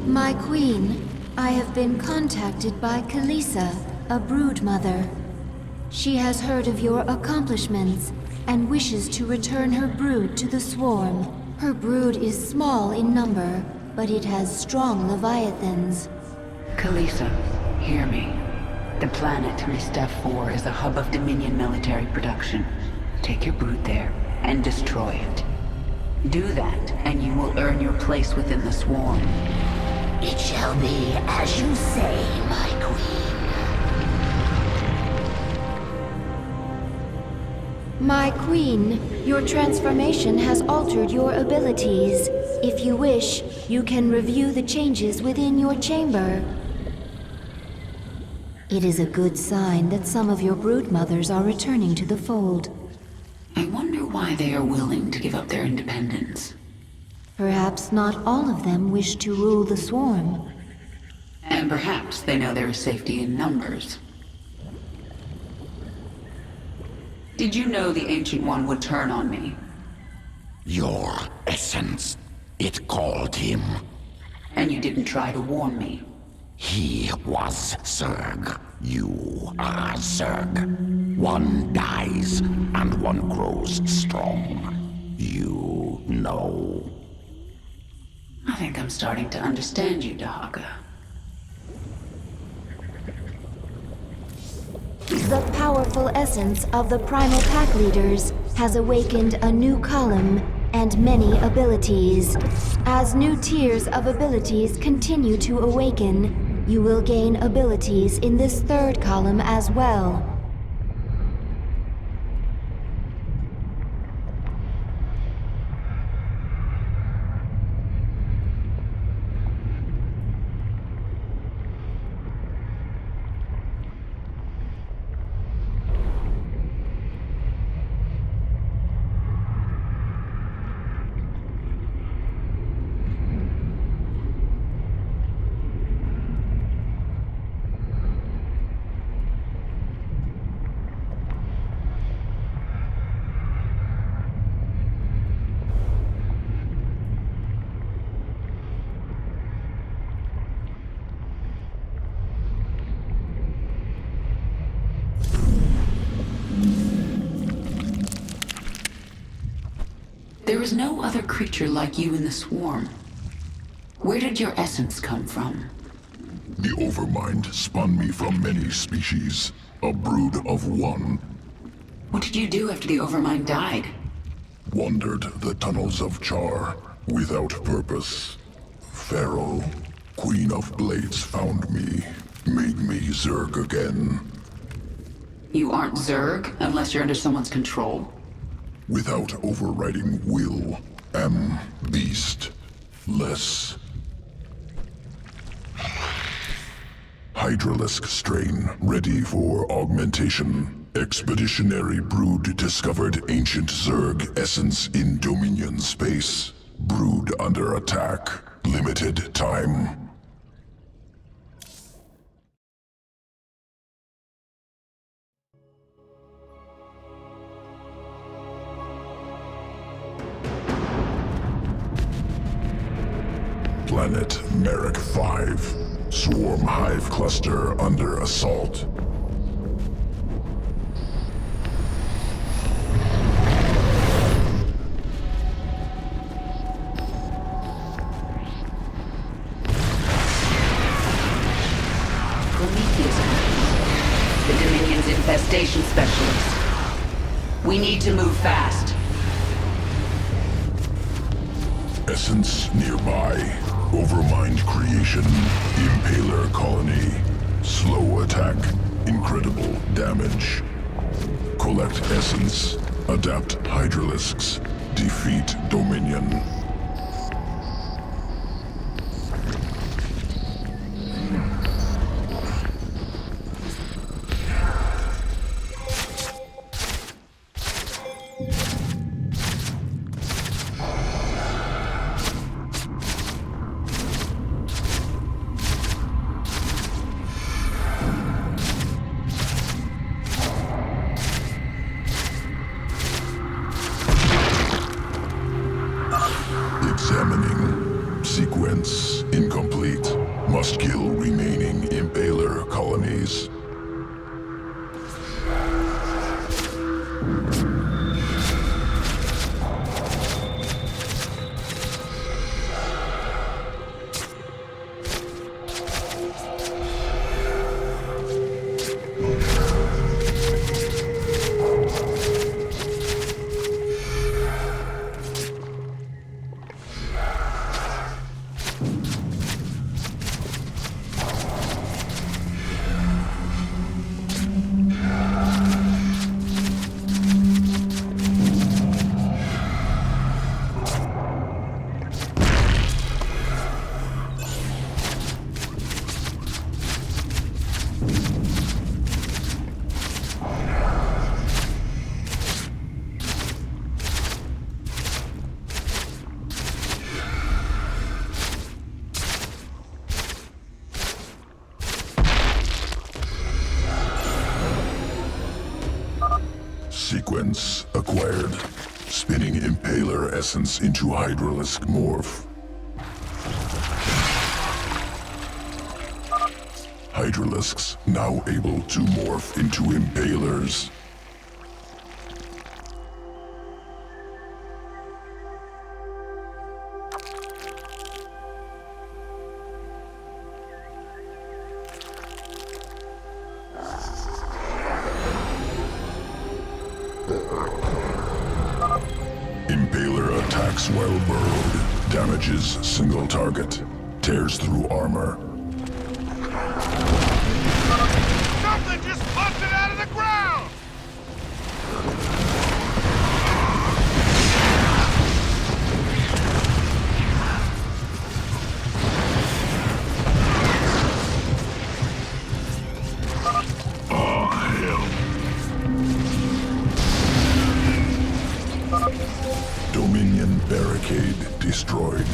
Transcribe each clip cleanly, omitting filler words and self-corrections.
My queen, I have been contacted by Kalisa, a brood mother. She has heard of your accomplishments and wishes to return her brood to the swarm. Her brood is small in number, but it has strong leviathans. Kalisa, hear me. The planet Ristef 4 is a hub of Dominion military production. Take your brood there and destroy it. Do that, and you will earn your place within the swarm. It shall be as you say, my queen. My queen, your transformation has altered your abilities. If you wish, you can review the changes within your chamber. It is a good sign that some of your brood mothers are returning to the fold. I wonder why they are willing to give up their independence. Perhaps not all of them wish to rule the swarm. And perhaps they know there is safety in numbers. Did you know the Ancient One would turn on me? Your essence, it called him. And you didn't try to warn me. He was Zerg. You are Zerg. One dies, and one grows strong. You know. I think I'm starting to understand you, Dahaka. The powerful essence of the primal pack leaders has awakened a new column and many abilities. As new tiers of abilities continue to awaken, you will gain abilities in this third column as well. There is no other creature like you in the swarm. Where did your essence come from? The Overmind spun me from many species, a brood of one. What did you do after the Overmind died? Wandered the tunnels of Char, without purpose. Pharaoh, Queen of Blades, found me, made me Zerg again. You aren't Zerg unless you're under someone's control. Without overriding will, am beast. Less. Hydralisk strain ready for augmentation. Expeditionary brood discovered ancient Zerg essence in Dominion space. Brood under attack. Limited time. Planet Merrick 5. Swarm hive cluster under assault. Prometheus, the Dominion's infestation specialist. We need to move fast. Essence nearby. Overmind creation. Impaler colony. Slow attack. Incredible damage. Collect essence. Adapt hydralisks. Defeat Dominion. Examining sequence. incomplete. Must kill remaining Impaler colonies. Sequence acquired. Spinning Impaler essence into Hydralisk morph. Hydralisks now able to morph into Impalers. Impaler attacks while burrowed, damages single target, tears through armor. Something just busted out of the ground! Dominion barricade destroyed.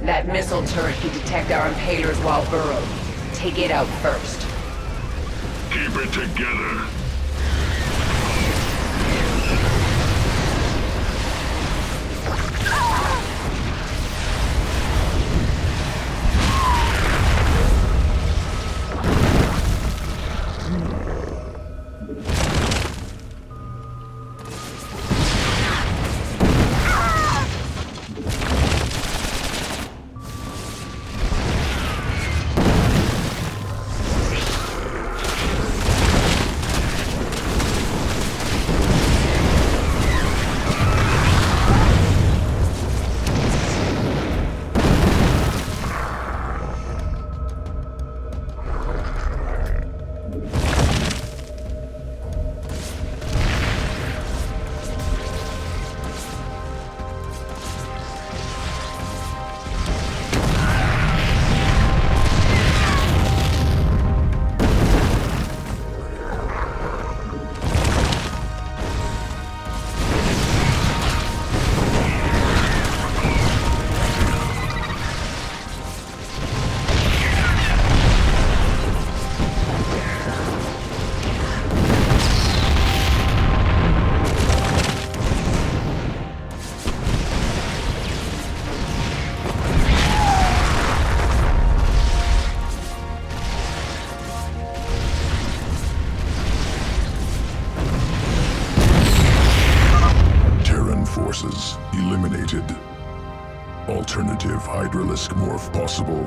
That missile turret can detect our impalers while burrowed. Take it out first. Keep it together. Forces eliminated. Alternative Hydralisk morph possible.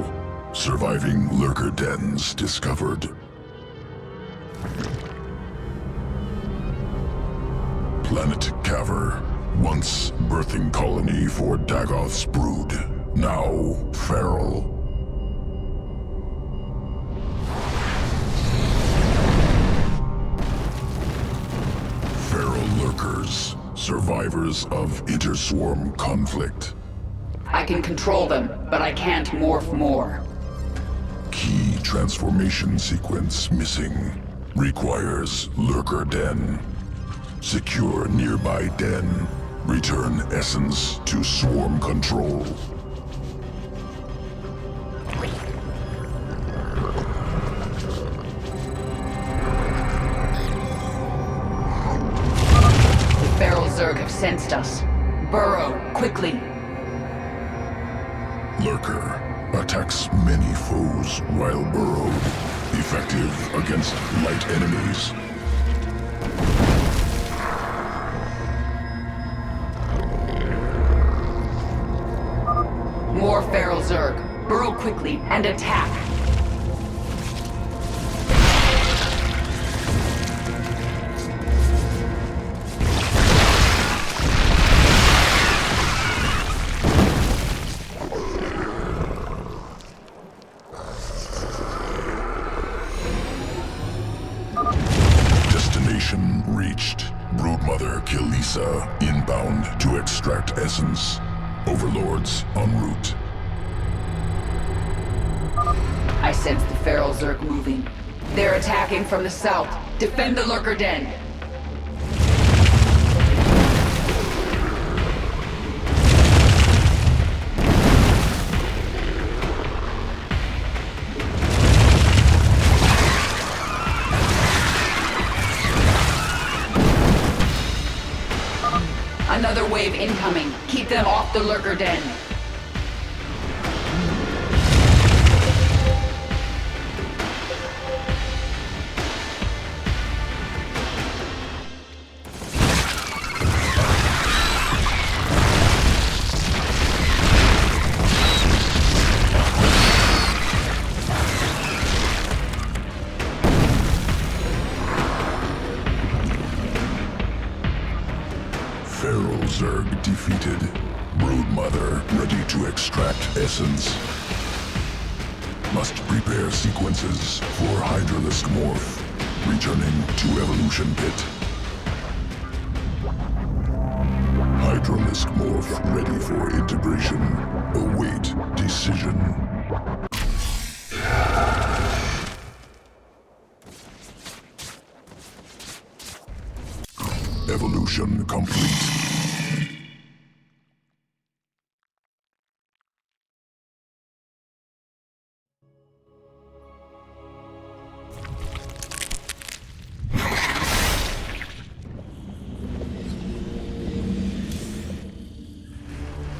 Surviving lurker dens discovered. Planet Caver. Once birthing colony for Dagoth's brood. Now feral. Feral lurkers. Survivors of interswarm conflict. I can control them, but I can't morph more. Key transformation sequence missing. Requires lurker den. Secure nearby den. Return essence to swarm control. quickly! Lurker attacks many foes while burrowed. Effective against light enemies. More feral Zerg. Burrow quickly and attack. Destination reached. Broodmother Kilisa inbound to extract essence. Overlords en route. I sense the feral Zerg moving. They're attacking from the south. Defend the Lurker Den. Another wave incoming. Keep them off the Lurker Den. Feral Zerg defeated. Broodmother ready to extract essence. Must prepare sequences for Hydralisk Morph. Returning to Evolution Pit. Hydralisk Morph ready for integration. Await decision. Evolution complete.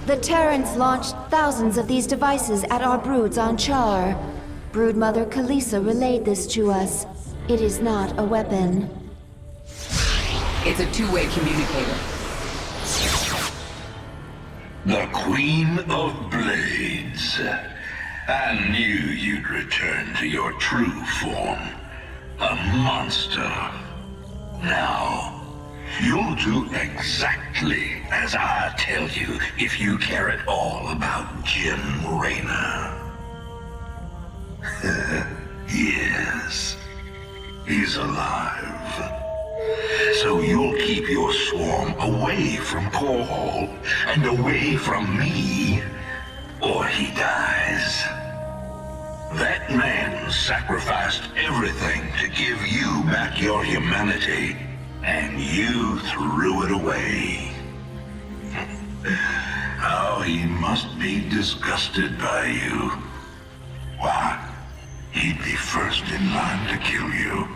The Terrans launched thousands of these devices at our broods on Char. Broodmother Kalisa relayed this to us. It is not a weapon. It's a two-way communicator. The Queen of Blades. I knew you'd return to your true form. A monster. Now, you'll do exactly as I tell you if you care at all about Jim Raynor. Yes, he's alive. So you'll keep your swarm away from Korhal and away from me, or he dies. That man sacrificed everything to give you back your humanity, and you threw it away. Oh, he must be disgusted by you. Why, he'd be first in line to kill you.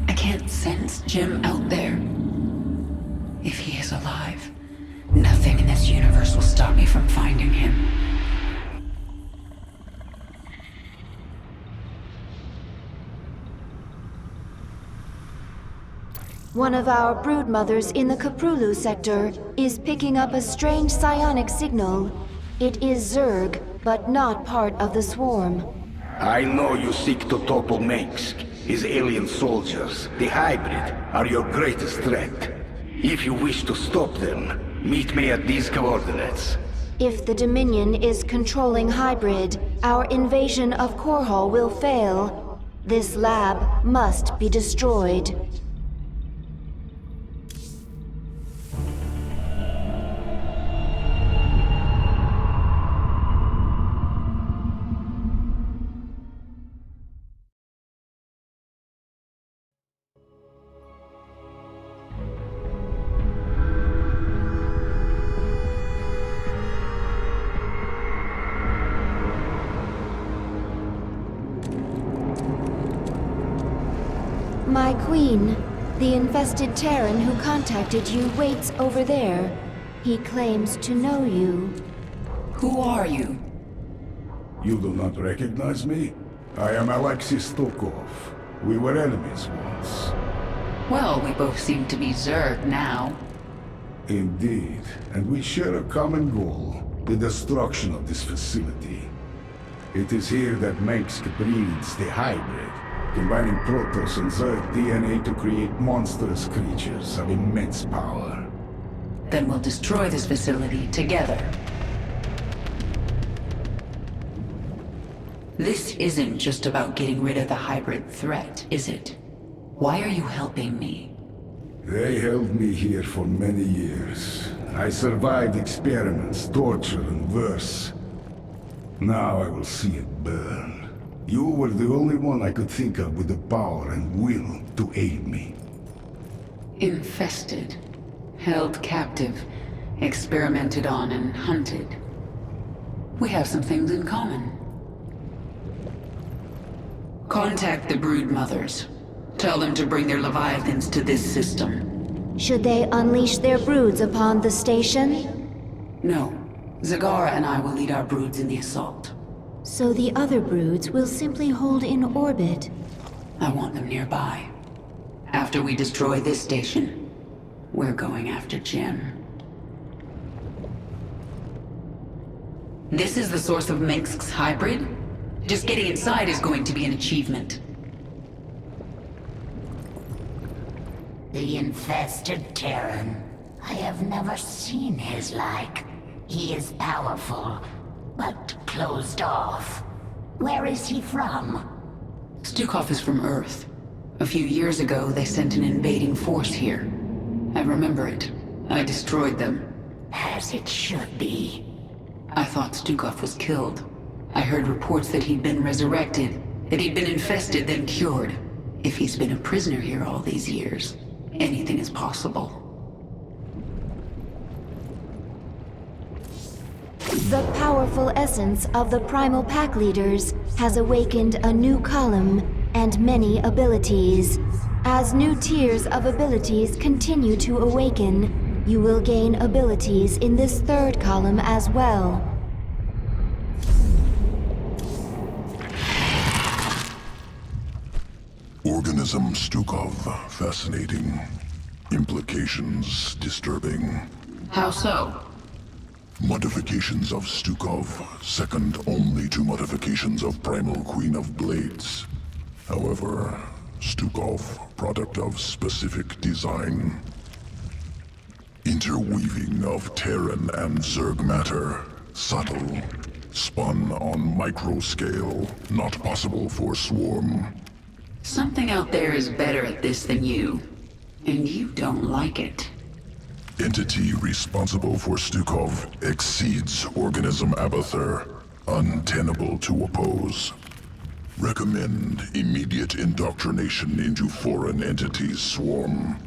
I can't sense Jim out there. If he is alive, nothing in this universe will stop me from finding him. One of our broodmothers in the Kaprulu sector is picking up a strange psionic signal. It is Zerg, but not part of the swarm. I know you seek to topple Mengsk. His alien soldiers, the hybrid, are your greatest threat. If you wish to stop them, meet me at these coordinates. If the Dominion is controlling hybrid, our invasion of Korhal will fail. This lab must be destroyed. My queen, The infested Terran who contacted you waits over there. He claims to know you. Who are you? You do not recognize me? I am Alexis Tolucc. We were enemies once. Well, we both seem to be Zerg now. Indeed, and we share a common goal, the destruction of this facility. It is here that Mengsk breeds the hybrid, combining Protoss and Zerg DNA to create monstrous creatures of immense power. Then we'll destroy this facility together. This isn't just about getting rid of the hybrid threat, is it? Why are you helping me? They held me here for many years. I survived experiments, torture, and worse. Now I will see it burn. You were the only one I could think of with the power and will to aid me. Infested. Held captive. Experimented on and hunted. We have some things in common. Contact the brood mothers. Tell them to bring their leviathans to this system. Should they unleash their broods upon the station? No. Zagara and I will lead our broods in the assault. So the other broods will simply hold in orbit. I want them nearby. After we destroy this station, we're going after Jim. This is the source of Mengsk's hybrid? Just getting inside is going to be an achievement. The infested Terran. I have never seen his like. He is powerful, but closed off. Where is he from? Stukov is from Earth. A few years ago, they sent an invading force here. I remember it. I destroyed them. As it should be. I thought Stukov was killed. I heard reports that he'd been resurrected, that he'd been infested, then cured. If he's been a prisoner here all these years, anything is possible. The powerful essence of the primal pack leaders has awakened a new column and many abilities. As new tiers of abilities continue to awaken, you will gain abilities in this third column as well. Organism Stukov, fascinating. Implications disturbing. How so? Modifications of Stukov, second only to modifications of Primal Queen of Blades. However, Stukov, product of specific design. Interweaving of Terran and Zerg matter. Subtle. Spun on micro scale. Not possible for Swarm. Something out there is better at this than you. And you don't like it. Entity responsible for Stukov exceeds Organism Abathur. Untenable to oppose. Recommend immediate indoctrination into foreign entities, Swarm.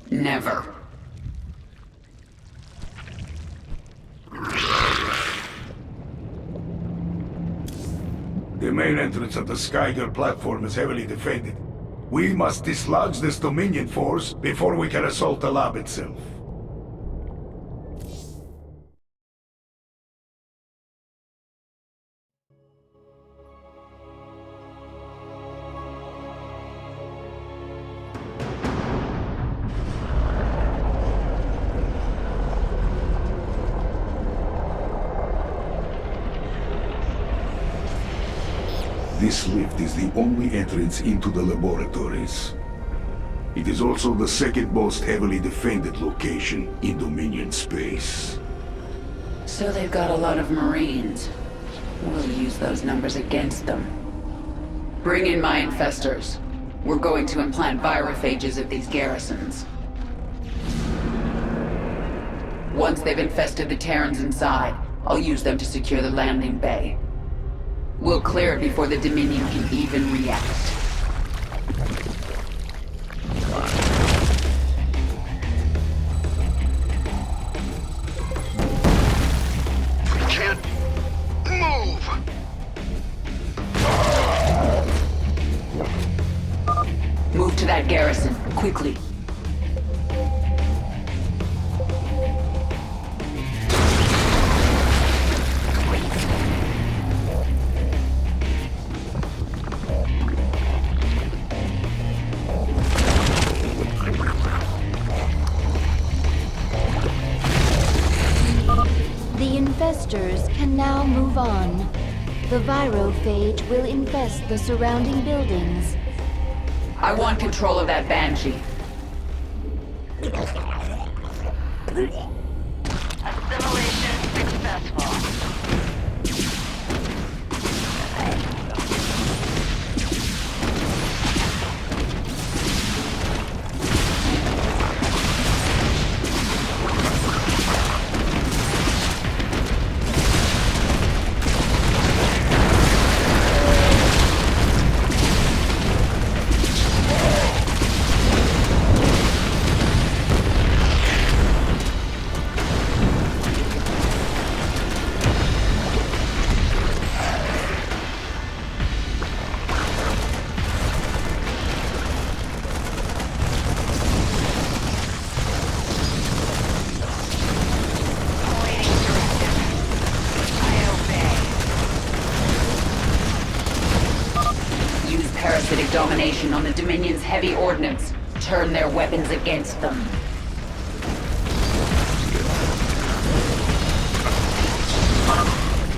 Never. The main entrance of the Skyger platform is heavily defended. We must dislodge this Dominion force before we can assault the lab itself. This lift is the only entrance into the laboratories. It is also the second most heavily defended location in Dominion space. So they've got a lot of Marines. We'll use those numbers against them. Bring in my infestors. We're going to implant virophages at these garrisons. Once they've infested the Terrans inside, I'll use them to secure the landing bay. We'll clear it before the Dominion can even react. Can't move! Move to that garrison, quickly. The infestors can now move on. The virophage will infest the surrounding buildings. I want control of that Banshee. Assimilation successful. Parasitic domination on the Dominion's heavy ordnance. Turn their weapons against them.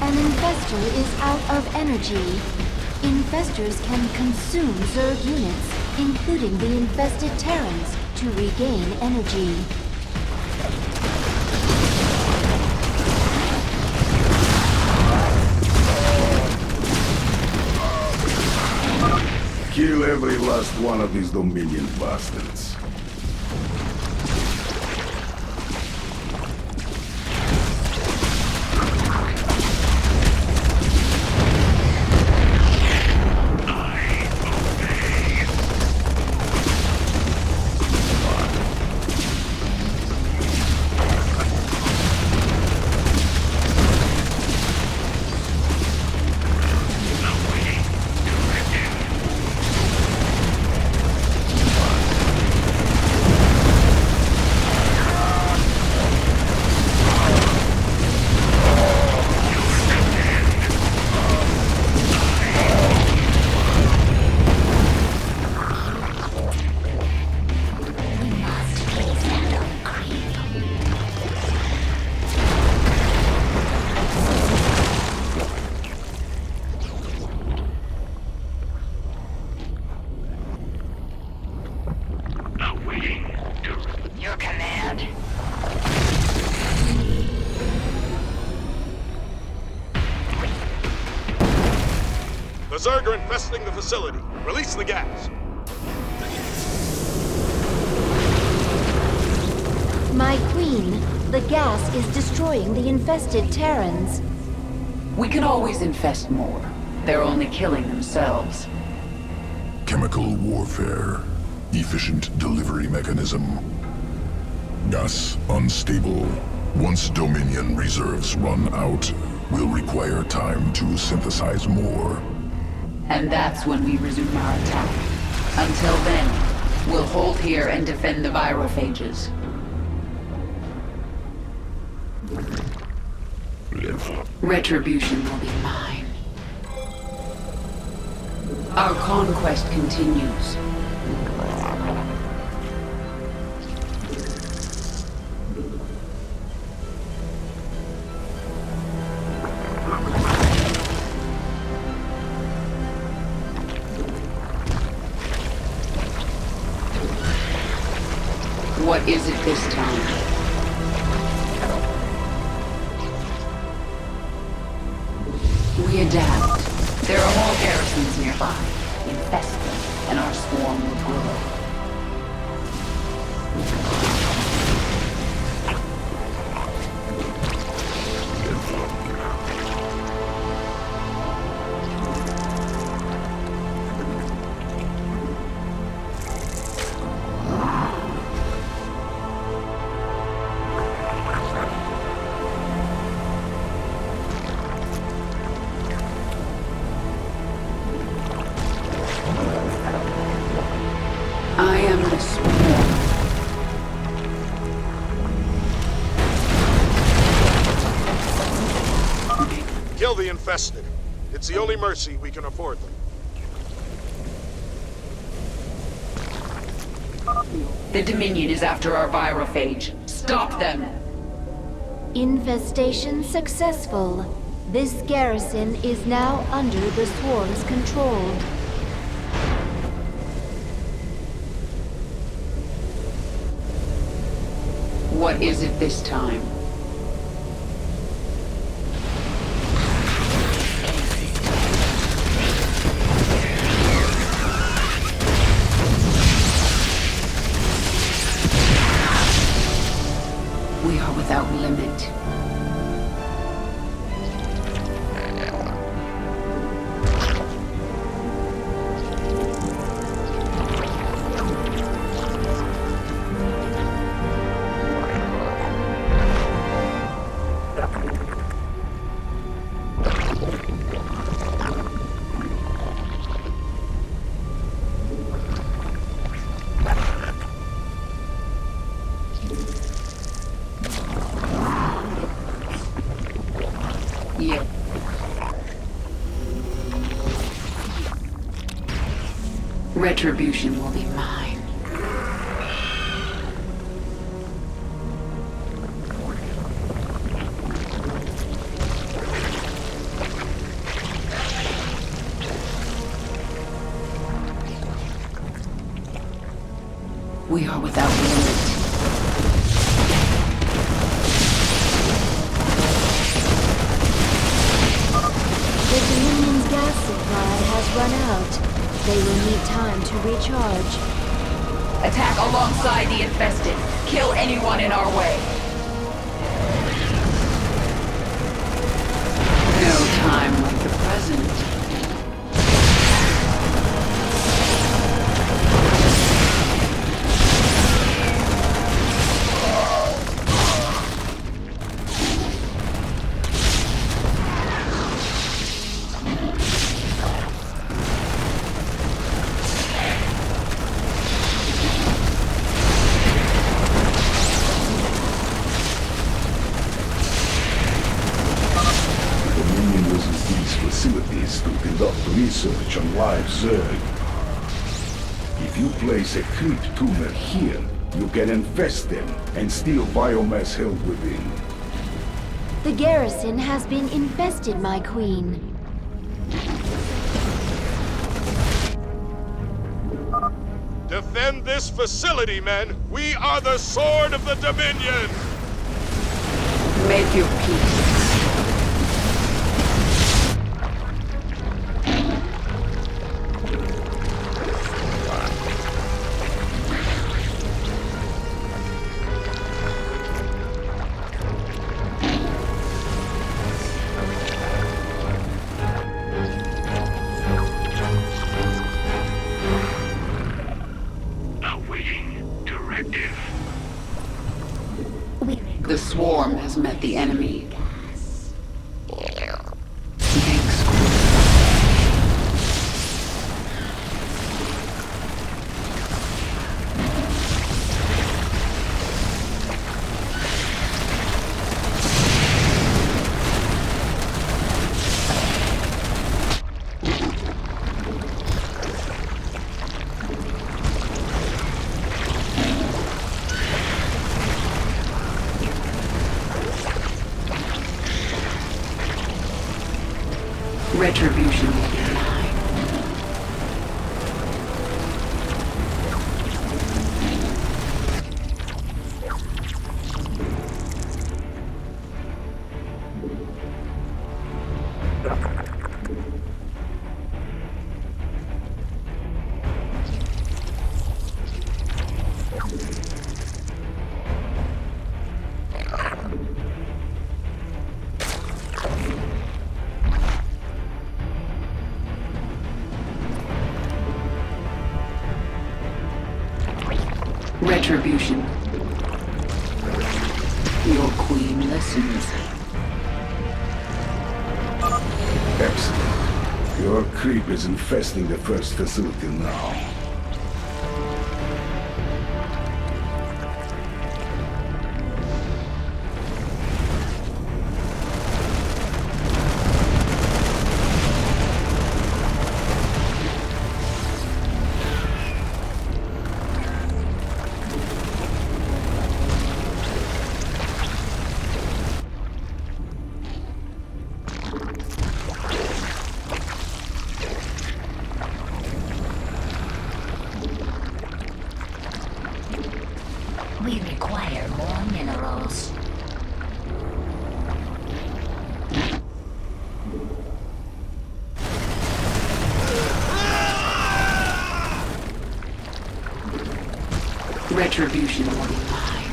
An infestor is out of energy. Infestors can consume Zerg units, including the infested Terrans, to regain energy. Kill every last one of these Dominion bastards. Your command. The Zerg are infesting the facility. Release the gas. My queen, the gas is destroying the infested Terrans. We can always infest more. They're only killing themselves. Chemical warfare. Efficient delivery mechanism. Gas unstable. Once Dominion reserves run out, we'll require time to synthesize more. And that's when we resume our attack. Until then, we'll hold here and defend the virophages. Retribution will be mine. Our conquest continues. What is it this time? We adapt. There are more garrisons nearby. Infest them, and our swarm will grow. Kill the infested. It's the only mercy we can afford them. The Dominion is after our virophage. Stop them! Infestation successful. This garrison is now under the Swarm's control. What is it this time? We are without limit. Yeah. Retribution will be mine. We are without limit. The Dominion's gas supply has run out. They will need time to recharge. Attack alongside the infested. Kill anyone in our way. No time like the present. Facilities to conduct research on live Zerg. If you place a creep tumor here, you can infest them and steal biomass held within. The garrison has been infested, my queen. Defend this facility, men! We are the Sword of the Dominion! Make your peace. The swarm has met the enemy. Retribution will be mine. Retribution. Your queen listens. Excellent. Your creep is infesting the first facility now. Retribution will be mine.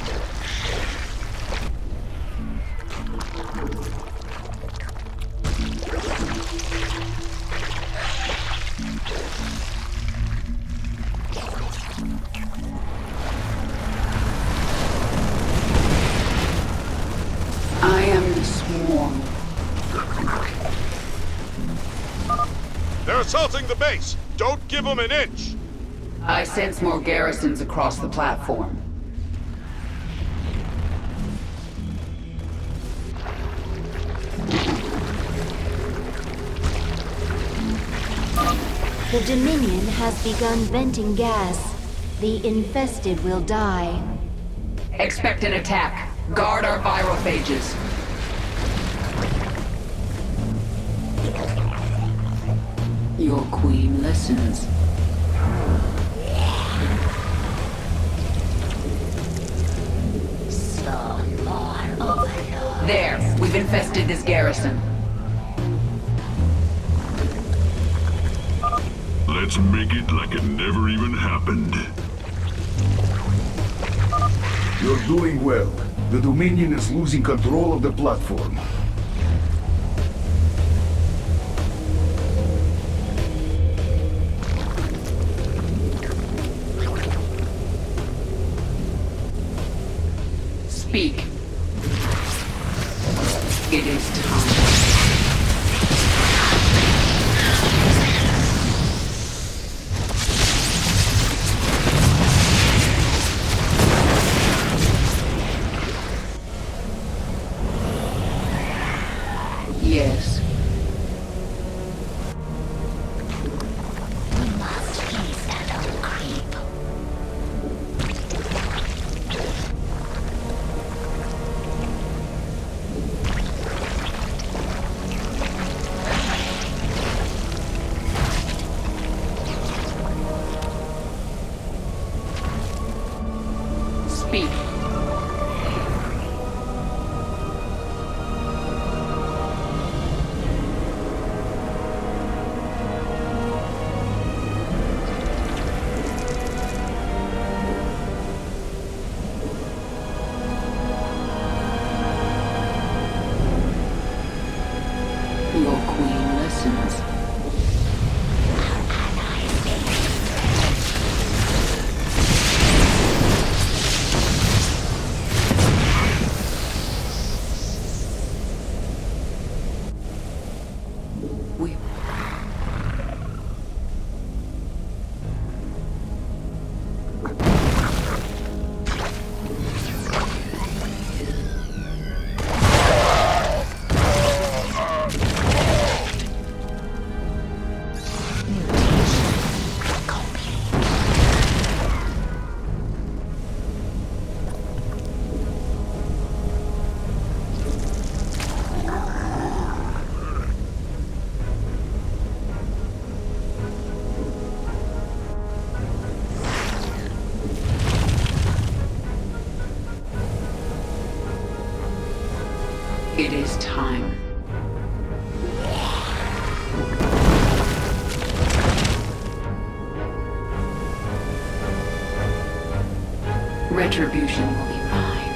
I am the swarm. They're assaulting the base! Don't give them an inch! I sense more garrisons across the platform. The Dominion has begun venting gas. The Infested will die. Expect an attack. Guard our virophages. Your queen listens. There, we've infested this garrison. Let's make it like it never even happened. You're doing well. The Dominion is losing control of the platform. Speak. It is time. Yes. We must face that old creep. Speak. Your queen listens. We... It is time. Retribution will be mine.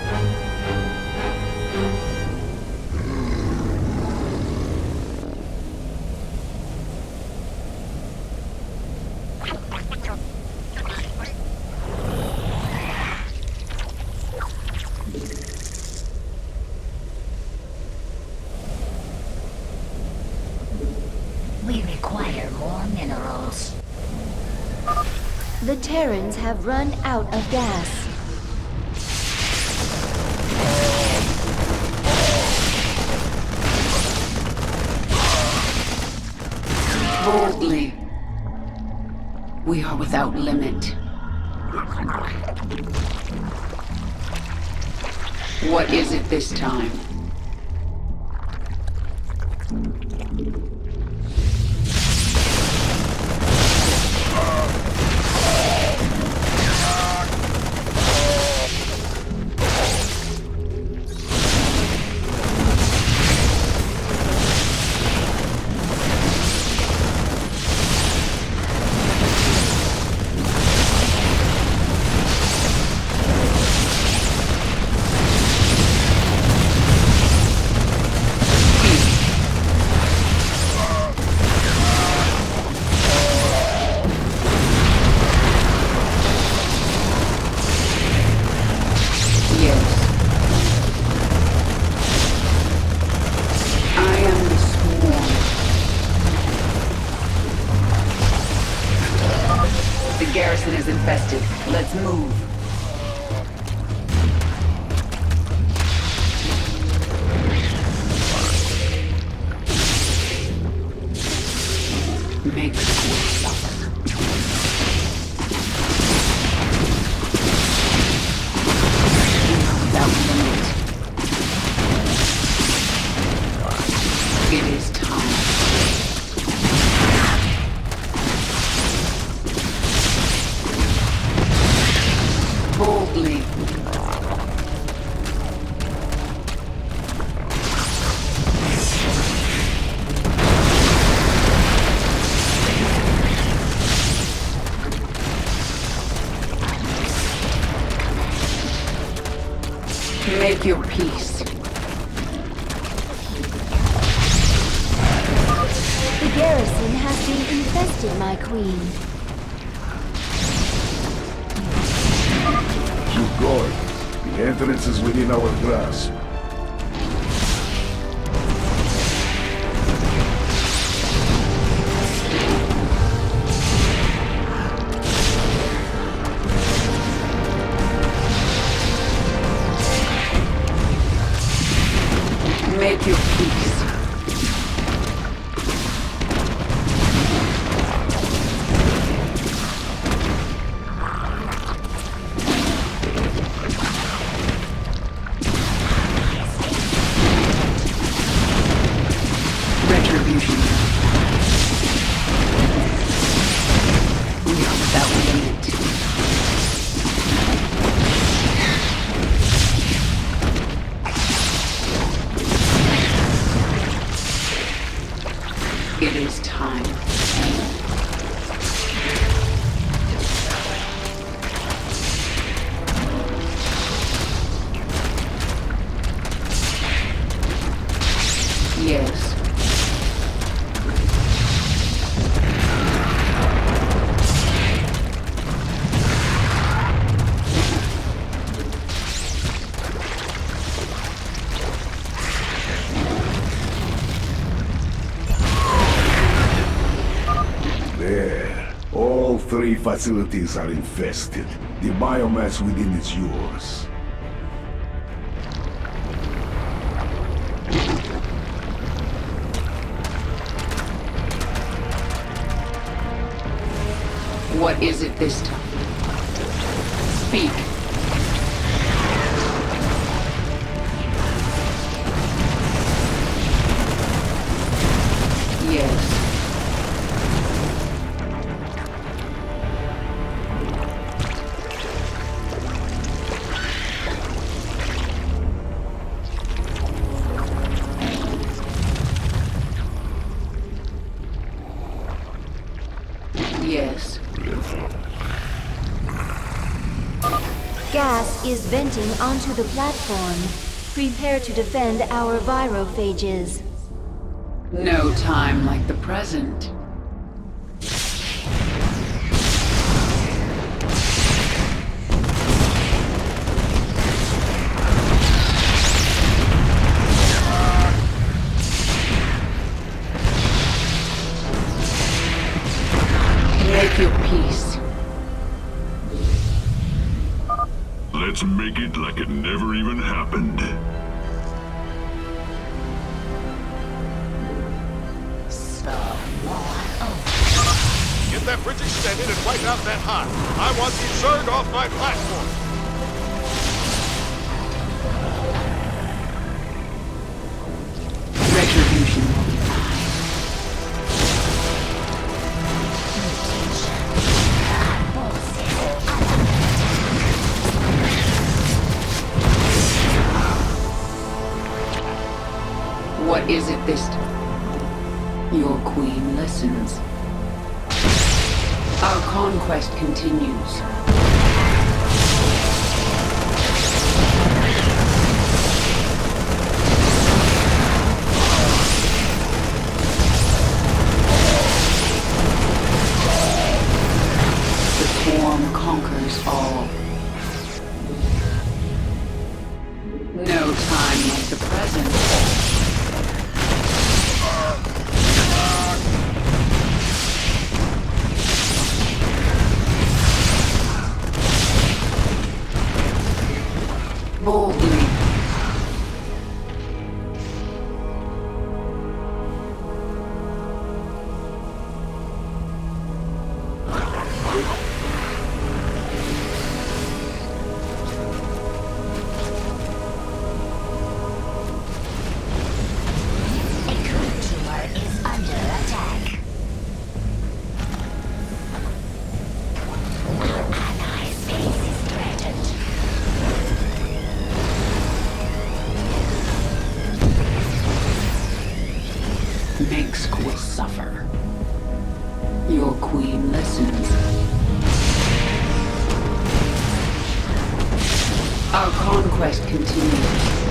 We require more minerals. The Terrans have run out of gas. Boldly. We are without limit. What is it this time? infested. Let's move. Make the core suffer. Without limit. It is time. Boldly. Make your peace. The garrison has been infested, my queen. Keep going. The entrance is within our grasp. Make your peace. Retribution. We are without limit. It is time. Yes. There. All three facilities are infested. The biomass within is yours. What is it this time? Speak. Yes. Yes. Gas is venting onto the platform. Prepare to defend our virophages. No time like the present. Make your peace. Let's make it like it never even happened. Get that bridge extended and wipe out that hive. I want the Zerg off my platform. Retribution. What is it this time? Your queen listens. Our conquest continues. The swarm conquers all. No time like the present. suffer. Your queen listens. Our conquest continues.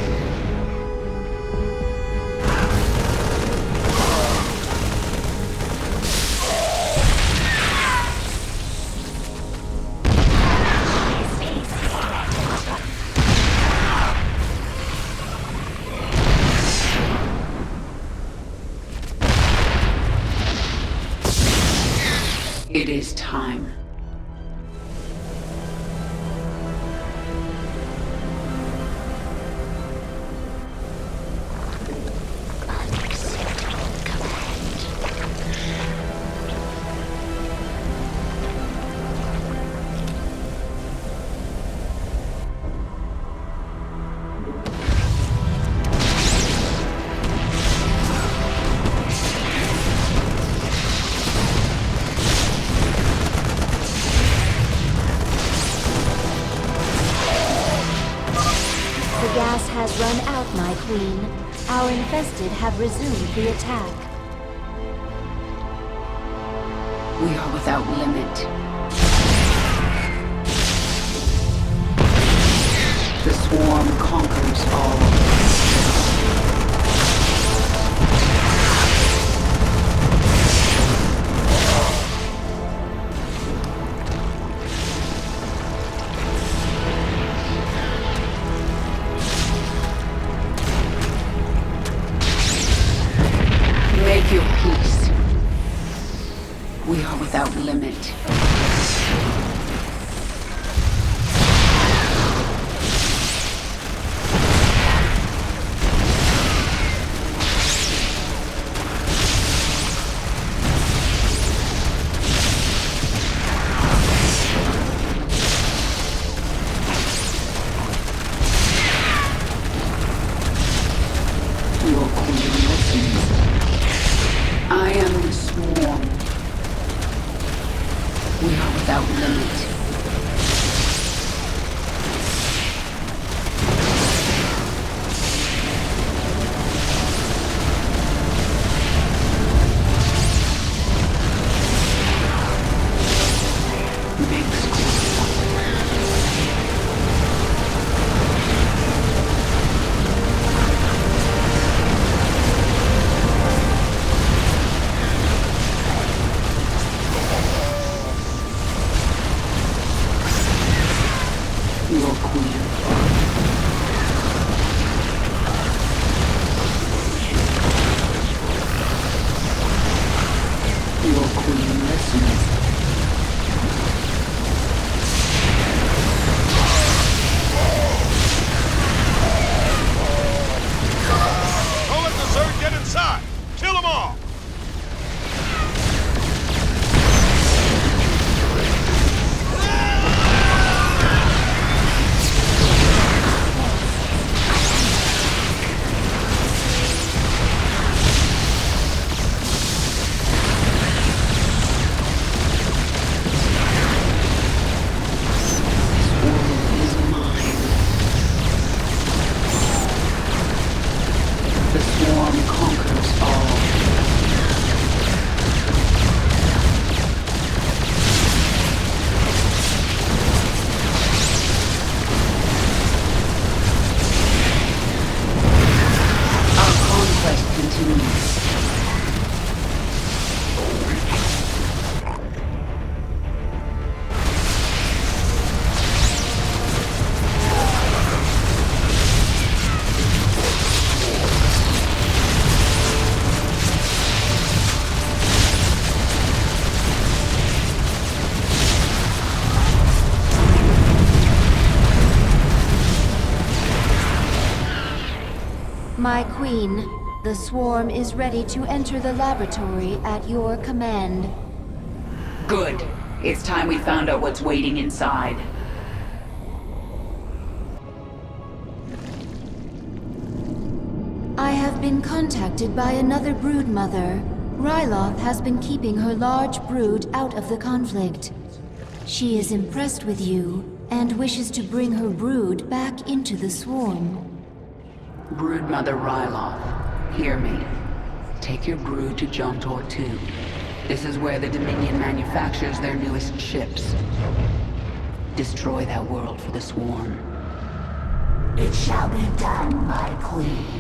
It is time. The gas has run out, my queen. Our Infested have resumed the attack. We are without limit. The swarm conquers all. Make your peace. We are without limit. Your queen listens. I am the swarm. We are without limit. Your queen. Your queen listens. Don't let the Zerg get inside! Kill them all! The swarm conquers all. Our conquest continues. My queen, the swarm is ready to enter the laboratory at your command. Good. It's time we found out what's waiting inside. I have been contacted by another brood mother. Ryloth has been keeping her large brood out of the conflict. She is impressed with you and wishes to bring her brood back into the swarm. Broodmother Ryloth, hear me. Take your brood to Jontor 2. This is where the Dominion manufactures their newest ships. Destroy that world for the Swarm. It shall be done, my queen.